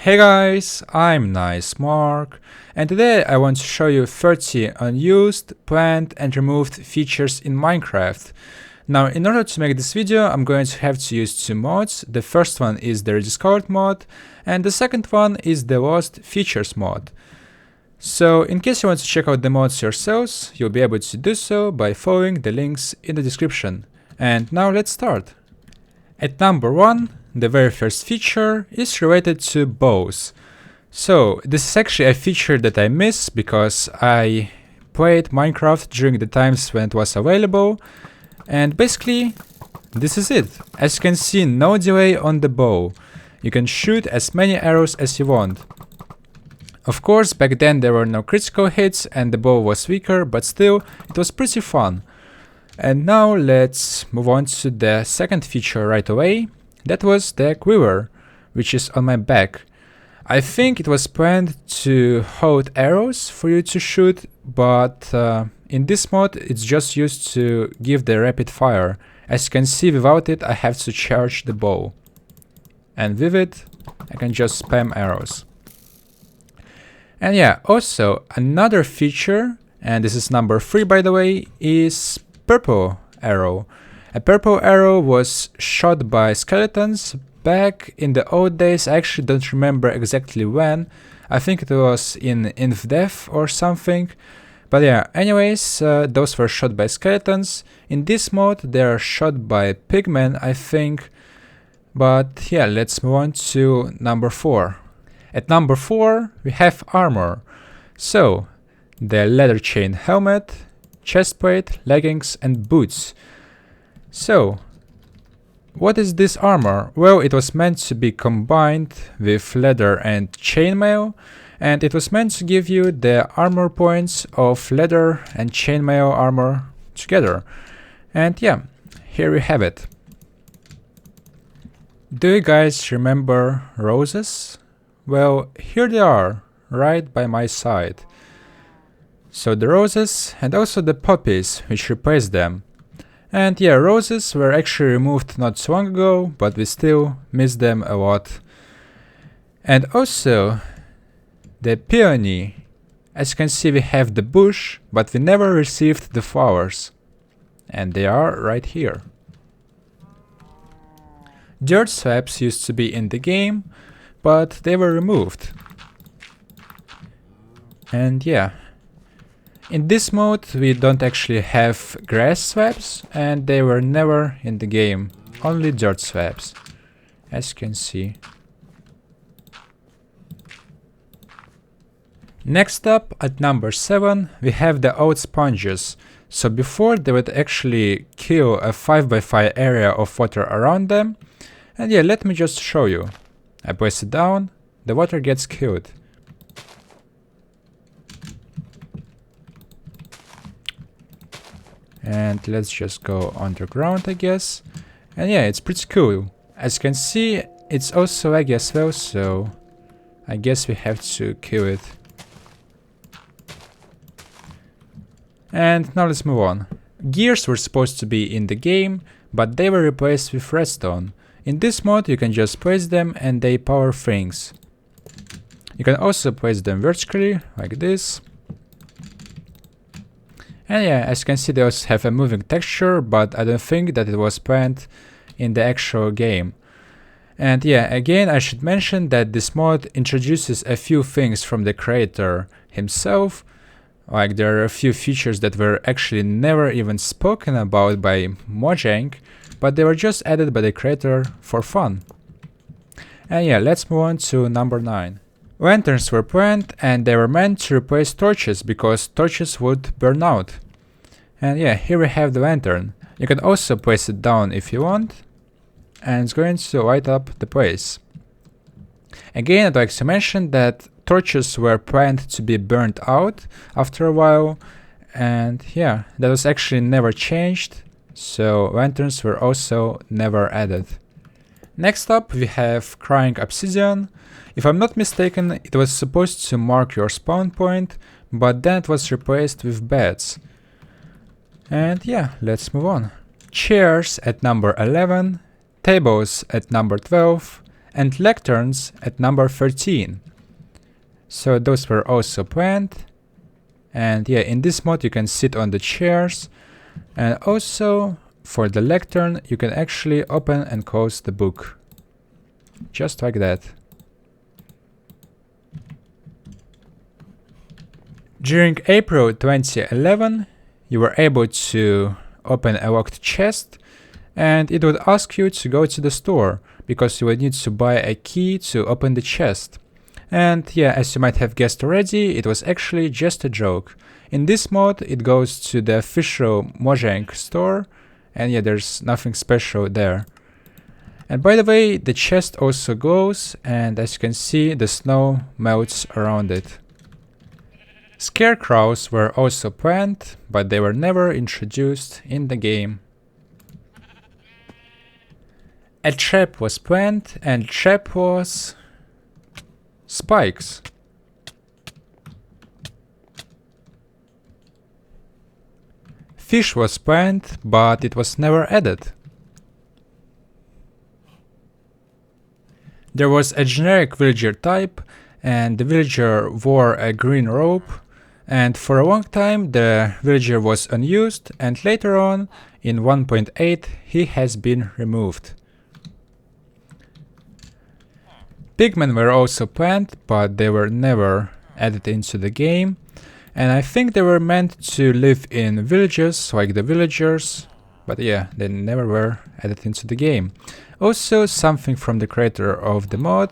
Hey guys, I'm NiceMark, and today I want to show you 30 unused, planned and removed features in Minecraft. Now, in order to make this video, I'm going to have to use two mods. The first one is the Rediscovered mod, and the second one is the Lost Features mod. So, in case you want to check out the mods yourselves, you'll be able to do so by following the links in the description. And now let's start. At number 1, the very first feature is related to bows. So this is actually a feature that I miss because I played Minecraft during the times when it was available, and basically this is it. As you can see, no delay on the bow. You can shoot as many arrows as you want. Of course, back then there were no critical hits and the bow was weaker, but still it was pretty fun. And now let's move on to the second feature right away. That was the Quiver, which is on my back. I think it was planned to hold arrows for you to shoot, but in this mod it's just used to give the rapid fire. As you can see, without it I have to charge the bow. And with it I can just spam arrows. And yeah, also another feature, and this is number 3 by the way, is purple arrow. A purple arrow was shot by skeletons back in the old days. I actually don't remember exactly when. I think it was in Death or something. But yeah, anyways, those were shot by skeletons. In this mode they are shot by Pigman, I think. But yeah, let's move on to number 4. At number 4 we have armor. So, the leather chain helmet, chestplate, leggings and boots. So, what is this armor? Well, it was meant to be combined with leather and chainmail, and it was meant to give you the armor points of leather and chainmail armor together. And yeah, here we have it. Do you guys remember roses? Well, here they are, right by my side. So the roses and also the poppies which replaced them. And yeah, roses were actually removed not so long ago, but we still miss them a lot. And also the peony. As you can see, we have the bush, but we never received the flowers. And they are right here. Dirt slabs used to be in the game, but they were removed. And yeah. In this mode we don't actually have grass slabs, and they were never in the game, only dirt slabs, as you can see. Next up, at number 7, we have the old sponges. So before they would actually kill a 5x5 area of water around them, and yeah, let me just show you. I place it down, the water gets killed. And let's just go underground, I guess. And yeah, it's pretty cool. As you can see, it's also laggy as well, so I guess we have to kill it. And now let's move on. Gears were supposed to be in the game, but they were replaced with redstone. In this mod you can just place them and they power things. You can also place them vertically, like this. And yeah, as you can see, they also have a moving texture, but I don't think that it was planned in the actual game. And yeah, again, I should mention that this mod introduces a few things from the creator himself. Like, there are a few features that were actually never even spoken about by Mojang, but they were just added by the creator for fun. And yeah, let's move on to number 9. Lanterns were planned and they were meant to replace torches because torches would burn out. And yeah, here we have the lantern. You can also place it down if you want, and it's going to light up the place. Again, I'd like to mention that torches were planned to be burnt out after a while, and yeah, that was actually never changed, so lanterns were also never added. Next up we have crying obsidian. If I'm not mistaken, it was supposed to mark your spawn point, but then it was replaced with beds. And yeah, let's move on. Chairs at number 11, tables at number 12, and Lecterns at number 13. So those were also planned. And yeah, in this mod you can sit on the chairs, and also for the lectern you can actually open and close the book. Just like that. During April 2011 you were able to open a locked chest, and it would ask you to go to the store because you would need to buy a key to open the chest. And yeah, as you might have guessed already, it was actually just a joke. In this mod it goes to the official Mojang store, and yeah, there's nothing special there. And by the way, the chest also glows, and as you can see, the snow melts around it. Scarecrows were also planned, but they were never introduced in the game. A trap was planned, and trap was spikes. Fish was planned, but it was never added. There was a generic villager type, and the villager wore a green robe, and for a long time the villager was unused, and later on in 1.8 he has been removed. Pigmen were also planned, but they were never added into the game, and I think they were meant to live in villages like the villagers, but yeah, they never were added into the game. Also something from the creator of the mod,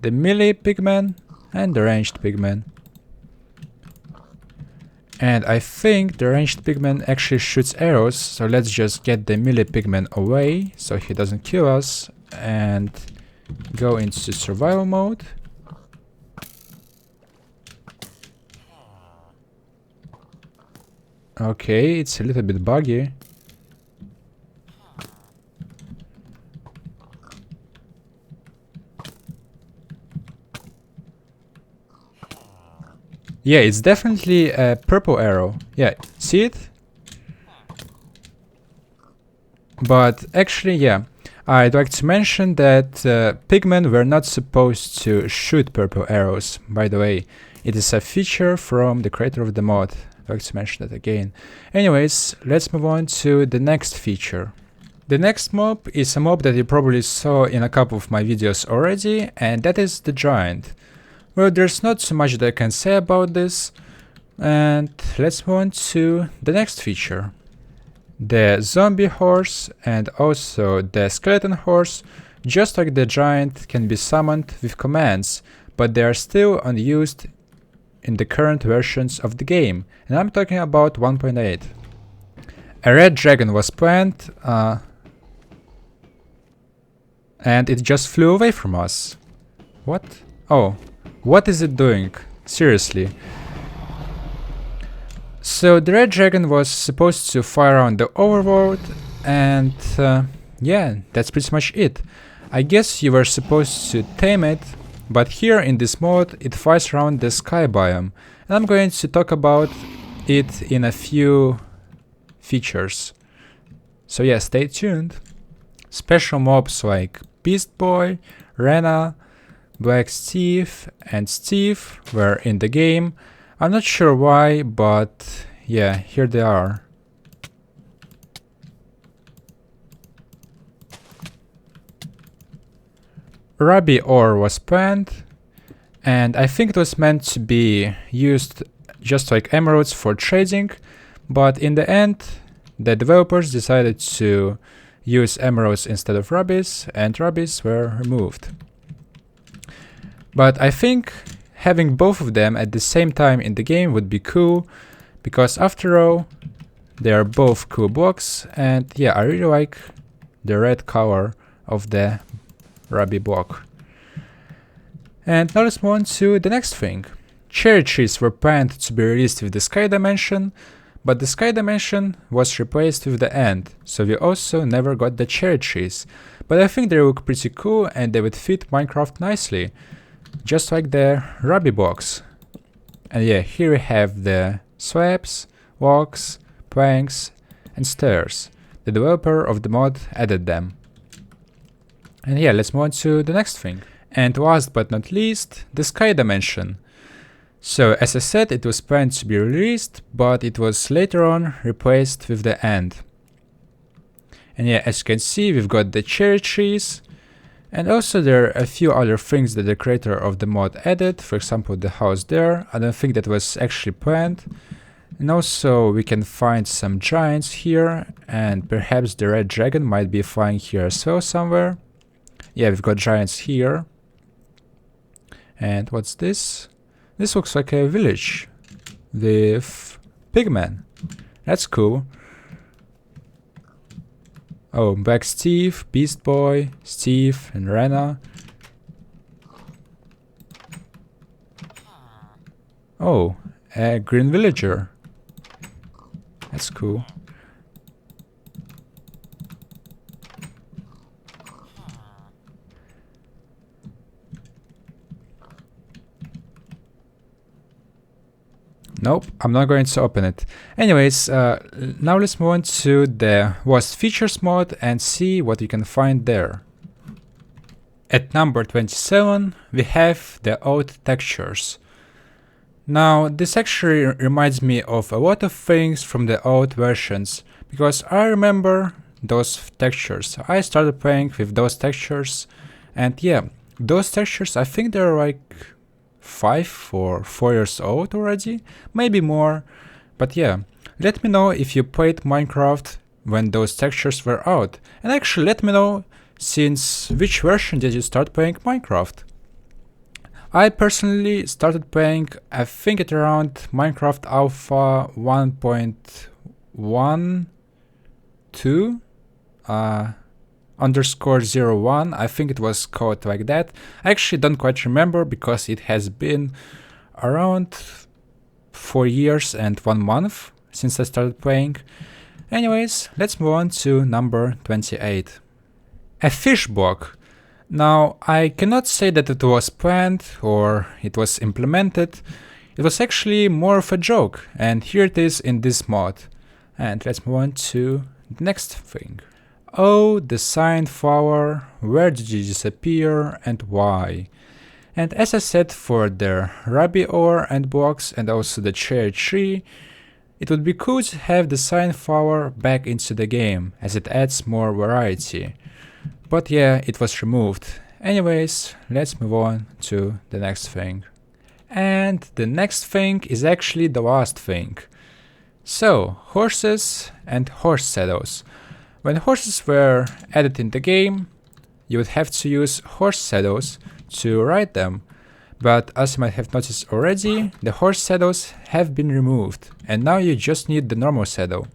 the melee pigman and the ranged pigman. And I think the ranged pigman actually shoots arrows, so let's just get the melee pigman away so he doesn't kill us and go into survival mode. Okay, it's a little bit buggy. Yeah, it's definitely a purple arrow. Yeah, see it? But actually, yeah, I'd like to mention that pigmen were not supposed to shoot purple arrows, by the way. It is a feature from the creator of the mod. I'd like to mention that again. Anyways, let's move on to the next feature. The next mob is a mob that you probably saw in a couple of my videos already, and that is the giant. Well, there's not so much that I can say about this, and let's move on to the next feature. The zombie horse and also the skeleton horse, just like the giant, can be summoned with commands, but they are still unused in the current versions of the game, and I'm talking about 1.8. A red dragon was planned, and it just flew away from us. What? Oh. What is it doing? Seriously. So the red dragon was supposed to fly around the overworld, and yeah, that's pretty much it. I guess you were supposed to tame it, but here in this mod it flies around the sky biome, and I'm going to talk about it in a few features. So yeah, stay tuned. Special mobs like Beast Boy, Rana, Black Steve and Steve were in the game. I'm not sure why, but yeah, here they are. Ruby ore was planned, and I think it was meant to be used just like emeralds for trading, but in the end the developers decided to use emeralds instead of rubies, and rubies were removed. But I think having both of them at the same time in the game would be cool, because after all, they are both cool blocks, and yeah, I really like the red color of the ruby block. And now let's move on to the next thing. Cherry trees were planned to be released with the sky dimension, but the sky dimension was replaced with the end, so we also never got the cherry trees. But I think they look pretty cool and they would fit Minecraft nicely, just like the ruby blocks. And yeah, here we have the slabs, walks, planks and stairs. The developer of the mod added them. And yeah, let's move on to the next thing. And last but not least, the sky dimension. So as I said, it was planned to be released, but it was later on replaced with the end. And yeah, as you can see, we've got the cherry trees, and also there are a few other things that the creator of the mod added, for example the house there. I don't think that was actually planned. And also we can find some giants here, and perhaps the red dragon might be flying here as well somewhere. Yeah, we've got giants here. And what's this? This looks like a village with Pigman. That's cool. Oh, Black Steve, Beast Boy, Steve, and Rana. Oh, a green villager. That's cool. Nope, I'm not going to open it. Anyways, now let's move on to the Lost Features mod and see what you can find there. At number 27, we have the old textures. Now, this actually reminds me of a lot of things from the old versions, because I remember those textures. I started playing with those textures, and yeah, those textures, I think they're like 5 or 4 years old already, maybe more. But yeah, let me know if you played Minecraft when those textures were out, and actually let me know since which version did you start playing Minecraft. I personally started playing, I think at around Minecraft Alpha 1.12 underscore 01, I think it was called like that. I actually don't quite remember because it has been around 4 years and 1 month since I started playing. Anyways, let's move on to number 28. A Fishbach. Now, I cannot say that it was planned or it was implemented. It was actually more of a joke, and here it is in this mod. And let's move on to the next thing. Oh, the Cyan flower, where did you disappear and why? And as I said for the ruby ore and blocks and also the cherry tree, it would be cool to have the Cyan flower back into the game, as it adds more variety. But yeah, it was removed. Anyways, let's move on to the next thing. And the next thing is actually the last thing. So, horses and horse saddles. When horses were added in the game, you would have to use horse saddles to ride them. But as you might have noticed already, the horse saddles have been removed, and now you just need the normal saddle.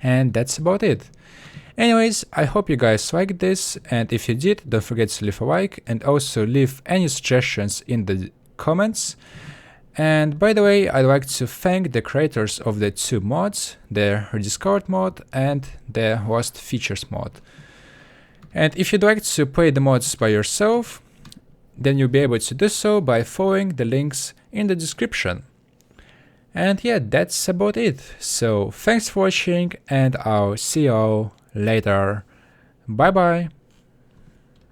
And that's about it. Anyways, I hope you guys liked this, and if you did, don't forget to leave a like and also leave any suggestions in the comments. And by the way, I'd like to thank the creators of the 2 mods, the Rediscovered mod and the Lost Features mod. And if you'd like to play the mods by yourself, then you'll be able to do so by following the links in the description. And yeah, that's about it. So thanks for watching, and I'll see you all later. Bye bye.